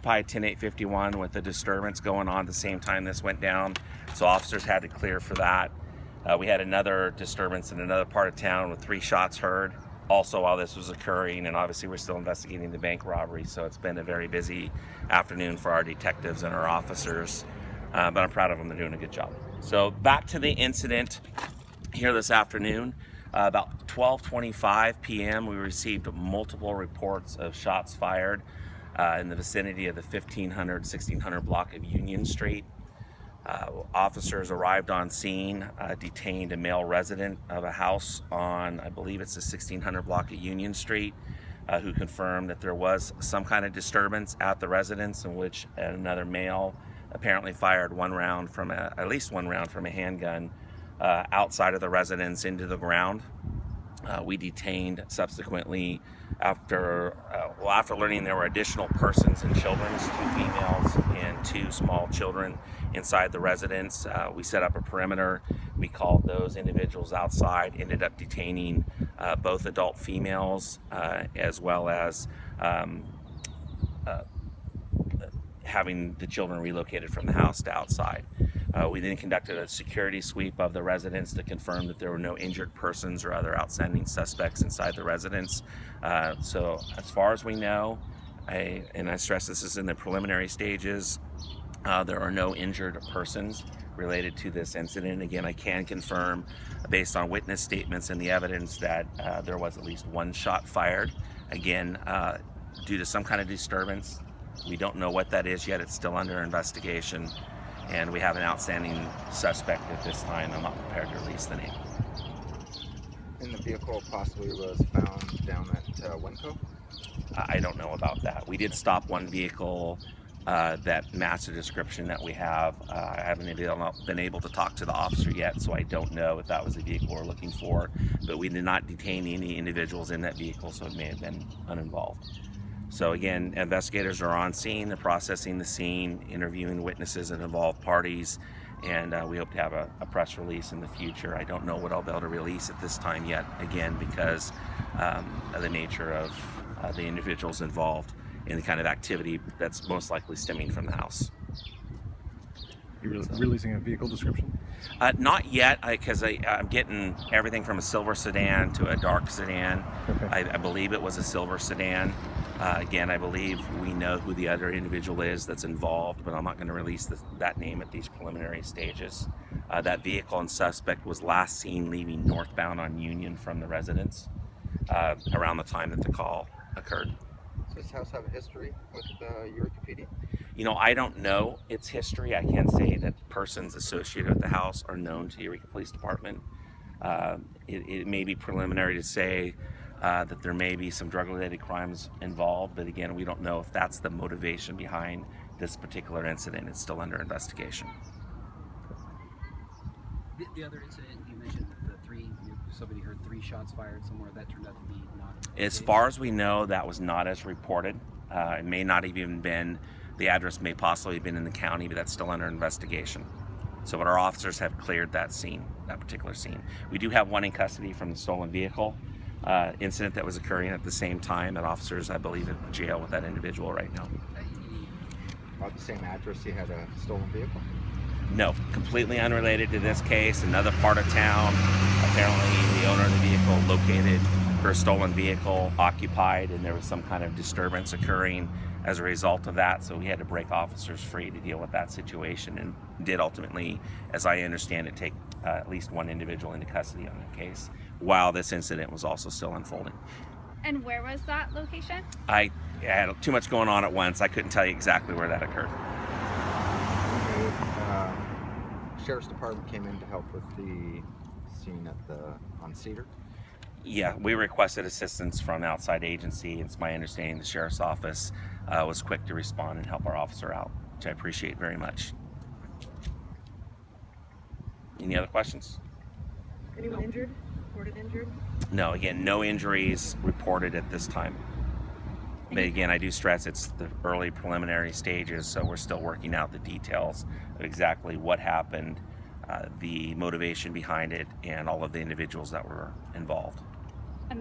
occupied 10851 with a disturbance going on at the same time this went down, so officers had to clear for that. We had another disturbance in another part of town with 3 shots heard also while this was occurring, and obviously we're still investigating the bank robbery, so it's been a very busy afternoon for our detectives and our officers, but I'm proud of them. They're doing a good job. So back to the incident here this afternoon. About 12:25 p.m. we received multiple reports of shots fired in the vicinity of the 1600 block of Union Street. Officers arrived on scene, detained a male resident of a house on, I believe it's the 1600 block of Union Street, who confirmed that there was some kind of disturbance at the residence, in which another male apparently fired at least one round from a handgun outside of the residence into the ground. We detained subsequently after learning there were additional persons and children, 2 females and 2 small children inside the residence. We set up a perimeter. We called those individuals outside, ended up detaining both adult females as well as having the children relocated from the house to outside. We then conducted a security sweep of the residence to confirm that there were no injured persons or other outstanding suspects inside the residence. So as far as we know, and I stress this is in the preliminary stages, there are no injured persons related to this incident. Again, I can confirm based on witness statements and the evidence that there was at least 1 shot fired. Again, due to some kind of disturbance. We don't know what that is yet. It's still under investigation, and we have an outstanding suspect at this time. I'm not prepared to release the name. And the vehicle possibly was found down at Winco? I don't know about that. We did stop one vehicle that matched the description that we have. I haven't been able to talk to the officer yet, so I don't know if that was the vehicle we're looking for, but we did not detain any individuals in that vehicle, so it may have been uninvolved. So again, investigators are on scene, they're processing the scene, interviewing witnesses and involved parties, and we hope to have a press release in the future. I don't know what I'll be able to release at this time yet, again, because of the nature of the individuals involved in the kind of activity that's most likely stemming from the house. You're releasing a vehicle description? Not yet, because I'm getting everything from a silver sedan to a dark sedan. Okay. I believe it was a silver sedan. Again, I believe we know who the other individual is that's involved, but I'm not going to release that name at these preliminary stages. That vehicle and suspect was last seen leaving northbound on Union from the residence around the time that the call occurred. Does this house have a history with Eureka PD? You know, I don't know its history. I can say that persons associated with the house are known to Eureka Police Department. It may be preliminary to say that there may be some drug-related crimes involved, but again, we don't know if that's the motivation behind this particular incident. It's still under investigation. The other incident you mentioned, somebody heard 3 shots fired somewhere, that turned out to be not. As far as we know, that was not as reported. It may not have even been, the address may possibly have been in the county, but that's still under investigation. So our officers have cleared that scene, that particular scene. We do have one in custody from the stolen vehicle incident that was occurring at the same time, and officers, I believe, in jail with that individual right now. About the same address he had a stolen vehicle? No, completely unrelated to this case. Another part of town, apparently the owner of the vehicle located her stolen vehicle occupied, and there was some kind of disturbance occurring as a result of that, so we had to break officers free to deal with that situation, and did ultimately, as I understand it, take at least one individual into custody on the case while this incident was also still unfolding. And where was that location? I had too much going on at once. I couldn't tell you exactly where that occurred. Sheriff's Department came in to help with the scene on Cedar? Yeah, we requested assistance from outside agency. It's my understanding the Sheriff's Office was quick to respond and help our officer out, which I appreciate very much. Any other questions? Anyone injured? Reported injured? No, again, no injuries reported at this time. But again, I do stress it's the early preliminary stages, so we're still working out the details of exactly what happened, the motivation behind it, and all of the individuals that were involved.